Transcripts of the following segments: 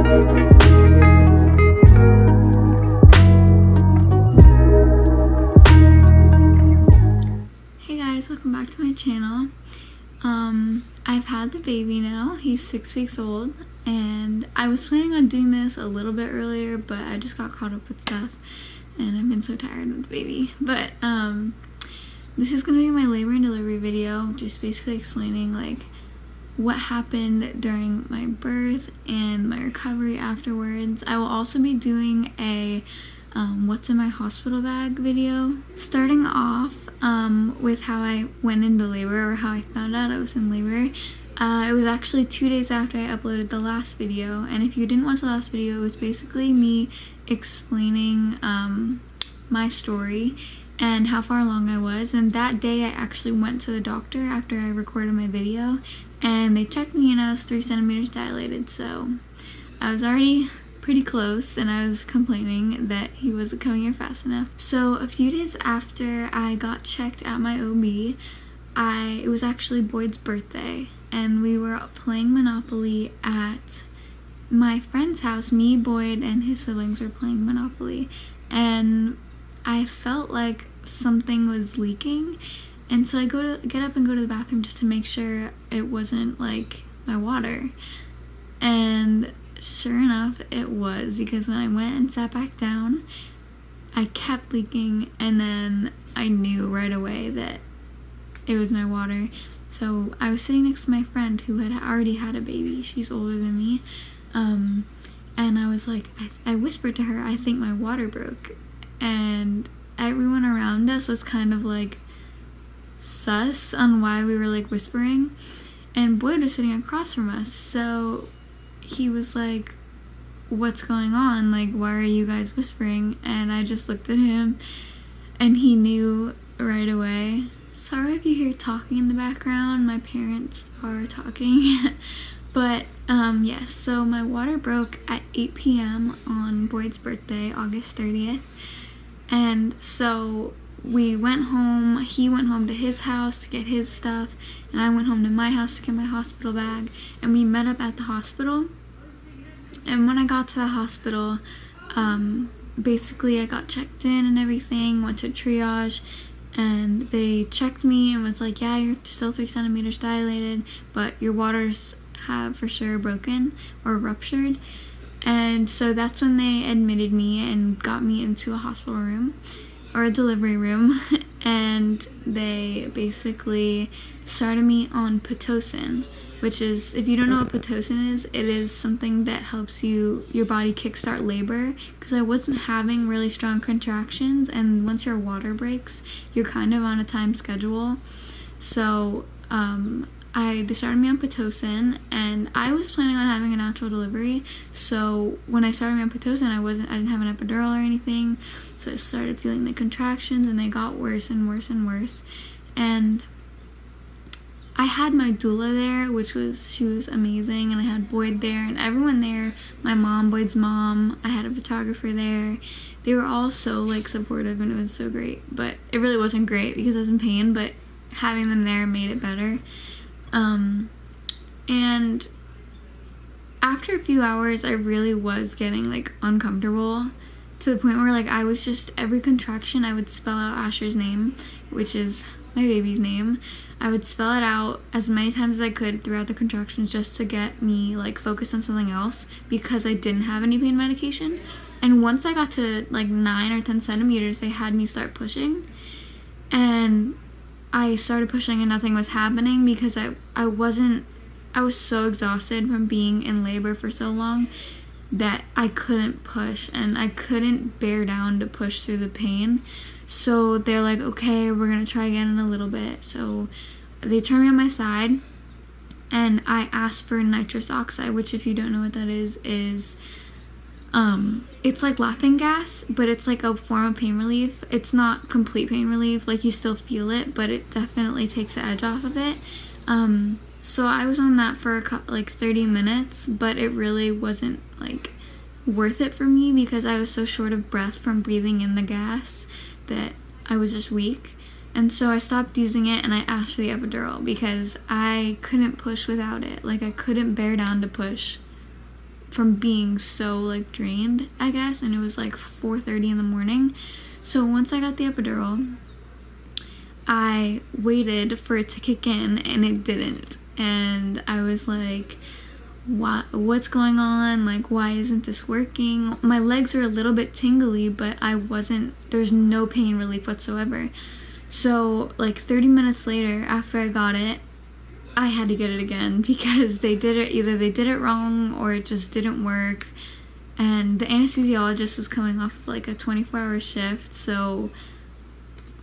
Hey guys, welcome back to my channel. I've had the baby now. He's 6 weeks old, and I was planning on doing this a little bit earlier, but I just got caught up with stuff and I've been so tired with the baby. But this is gonna be my labor and delivery video, just basically explaining like what happened during my birth and my recovery afterwards. I will also be doing a what's in my hospital bag video, starting off with how I went into labor, or how I found out I was in labor. It was actually 2 days after I uploaded the last video, and if you didn't watch the last video, it was basically me explaining my story and how far along I was. And that day I actually went to the doctor after I recorded my video, and they checked me and I was 3 centimeters dilated, so I was already pretty close, and I was complaining that he wasn't coming here fast enough. So a few days after I got checked at my OB, it was actually Boyd's birthday, and we were playing Monopoly at my friend's house. Me, Boyd, and his siblings were playing Monopoly, and I felt like something was leaking, and so I get up and go to the bathroom just to make sure it wasn't like my water. And sure enough, it was, because when I went and sat back down, I kept leaking, and then I knew right away that it was my water. So I was sitting next to my friend who had already had a baby. She's older than me. And I was like, I whispered to her, I think my water broke. And everyone around us was kind of like sus on why we were like whispering. And Boyd was sitting across from us, so he was like, what's going on? Like, why are you guys whispering? And I just looked at him, and he knew right away. Sorry if you hear talking in the background, my parents are talking. But yes, so my water broke at 8 p.m. on Boyd's birthday, August 30th. And so we went home. He went home to his house to get his stuff, and I went home to my house to get my hospital bag, and we met up at the hospital. And when I got to the hospital, basically I got checked in and everything, went to triage, and they checked me and was like, yeah, you're still 3 centimeters dilated, but your waters have for sure broken or ruptured. And so that's when they admitted me and got me into a hospital room, or a delivery room, and they basically started me on Pitocin, which is, if you don't know what Pitocin is, it is something that helps your body kickstart labor, because I wasn't having really strong contractions, and once your water breaks, you're kind of on a time schedule. So they started me on Pitocin, and I was planning on having a natural delivery. So when I started me on Pitocin, I didn't have an epidural or anything, so I started feeling the contractions, and they got worse and worse and worse. And I had my doula there, she was amazing, and I had Boyd there and everyone there, my mom, Boyd's mom, I had a photographer there. They were all so like supportive, and it was so great. But it really wasn't great because I was in pain, but having them there made it better. And after a few hours, I really was getting like uncomfortable, to the point where like I was just, every contraction I would spell out Asher's name, which is my baby's name. I would spell it out as many times as I could throughout the contractions, just to get me like focused on something else, because I didn't have any pain medication. And once I got to like 9 or 10 centimeters, they had me start pushing, and I started pushing and nothing was happening, because I was so exhausted from being in labor for so long that I couldn't push, and I couldn't bear down to push through the pain. So they're like, okay, we're gonna try again in a little bit. So they turned me on my side, and I asked for nitrous oxide, which, if you don't know what that is it's like laughing gas, but it's like a form of pain relief. It's not complete pain relief, like you still feel it, but it definitely takes the edge off of it. So I was on that for like 30 minutes, but it really wasn't like worth it for me, because I was so short of breath from breathing in the gas that I was just weak. And so I stopped using it, and I asked for the epidural because I couldn't push without it. Like, I couldn't bear down to push from being so like drained, I guess, and it was like 4:30 in the morning. So once I got the epidural, I waited for it to kick in and it didn't, and I was like, what's going on? Like, why isn't this working? My legs are a little bit tingly, but there's no pain relief whatsoever. So like 30 minutes later, after I got it, I had to get it again because either they did it wrong or it just didn't work. And the anesthesiologist was coming off of like a 24-hour shift, so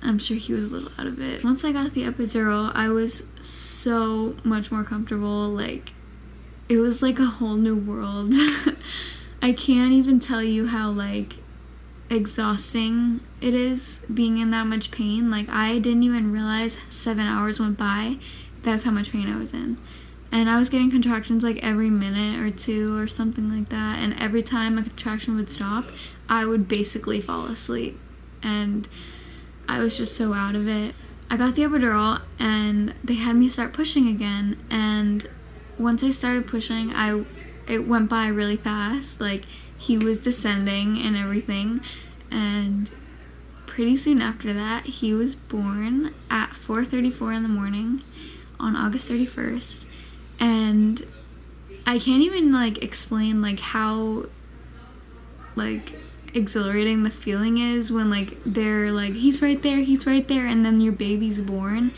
I'm sure he was a little out of it. Once I got the epidural, I was so much more comfortable. Like, it was like a whole new world. I can't even tell you how like exhausting it is being in that much pain. Like, I didn't even realize 7 hours went by. That's how much pain I was in. And I was getting contractions like every minute or two or something like that. And every time a contraction would stop, I would basically fall asleep. And I was just so out of it. I got the epidural and they had me start pushing again. And once I started pushing, it went by really fast. Like, he was descending and everything. And pretty soon after that, he was born at 4:34 in the morning on August 31st. And I can't even like explain like how like exhilarating the feeling is when like they're like, he's right there, and then your baby's born.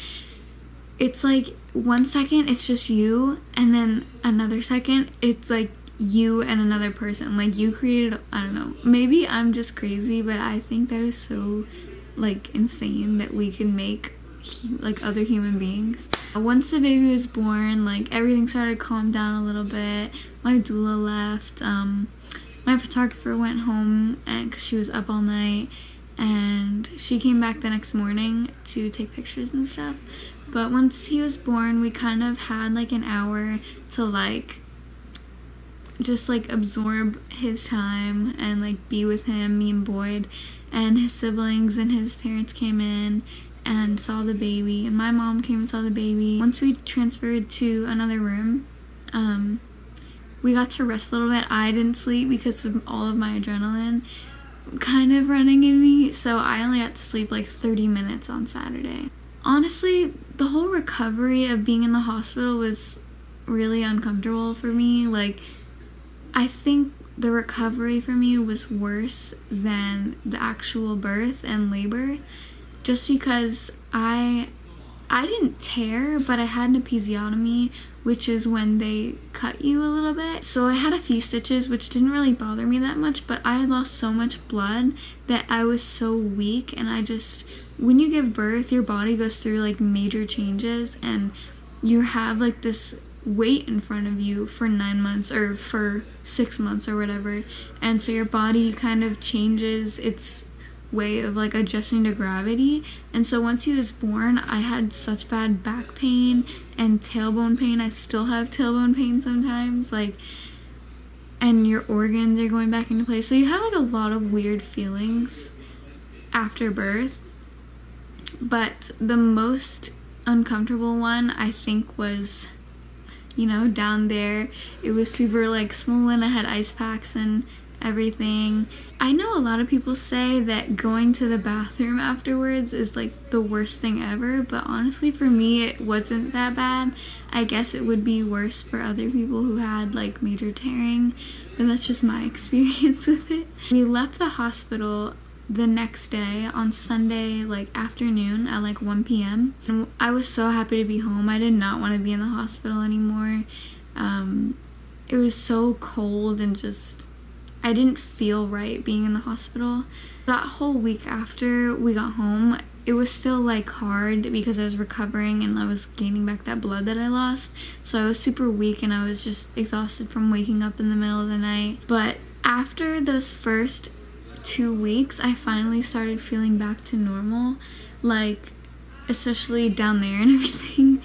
It's like 1 second it's just you, and then another second it's like you and another person. Like, you created, I don't know, maybe I'm just crazy, but I think that is so like insane that we can make like other human beings. Once the baby was born, like everything started to calm down a little bit. My doula left, my photographer went home and because she was up all night, and she came back the next morning to take pictures and stuff. But once he was born, we kind of had like an hour to like just like absorb his time and like be with him, me and Boyd, and his siblings and his parents came in and saw the baby, and my mom came and saw the baby. Once we transferred to another room, we got to rest a little bit. I didn't sleep because of all of my adrenaline kind of running in me, so I only got to sleep like 30 minutes on Saturday. Honestly, the whole recovery of being in the hospital was really uncomfortable for me. Like, I think the recovery for me was worse than the actual birth and labor, just because I didn't tear, but I had an episiotomy, which is when they cut you a little bit. So I had a few stitches, which didn't really bother me that much, but I had lost so much blood that I was so weak, and when you give birth, your body goes through like major changes, and you have like this weight in front of you for 9 months or for 6 months or whatever, and so your body kind of changes its way of like adjusting to gravity. And so once he was born, I had such bad back pain and tailbone pain. I still have tailbone pain sometimes, like, and your organs are going back into place, so you have like a lot of weird feelings after birth. But the most uncomfortable one, I think, was, you know, down there. It was super like swollen. I had ice packs and everything. I know a lot of people say that going to the bathroom afterwards is like the worst thing ever, but honestly for me it wasn't that bad. I guess it would be worse for other people who had like major tearing, but that's just my experience with it. We left the hospital the next day on Sunday like afternoon at like 1 p.m. and I was so happy to be home. I did not want to be in the hospital anymore. It was so cold and just I didn't feel right being in the hospital. That whole week after we got home, it was still like hard because I was recovering and I was gaining back that blood that I lost. So I was super weak and I was just exhausted from waking up in the middle of the night. But after those first 2 weeks, I finally started feeling back to normal, like especially down there and everything.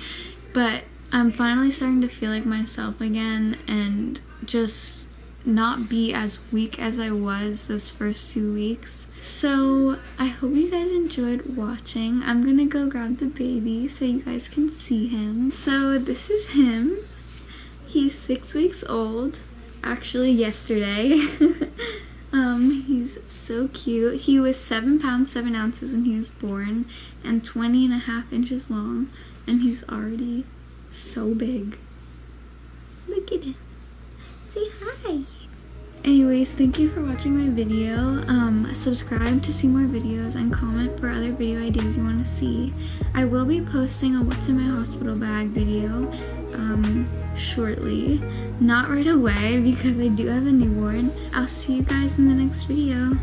But I'm finally starting to feel like myself again and just not be as weak as I was those first 2 weeks. So I hope you guys enjoyed watching. I'm gonna go grab the baby so you guys can see him. So this is him. He's 6 weeks old. actually yesterday. He's so cute. He was 7 pounds 7 ounces when he was born and 20.5 inches long, and he's already so big. Look at him. Say hi. Anyways, thank you for watching my video. Subscribe to see more videos and comment for other video ideas you want to see. I will be posting a what's in my hospital bag video shortly. Not right away because I do have a newborn. I'll see you guys in the next video.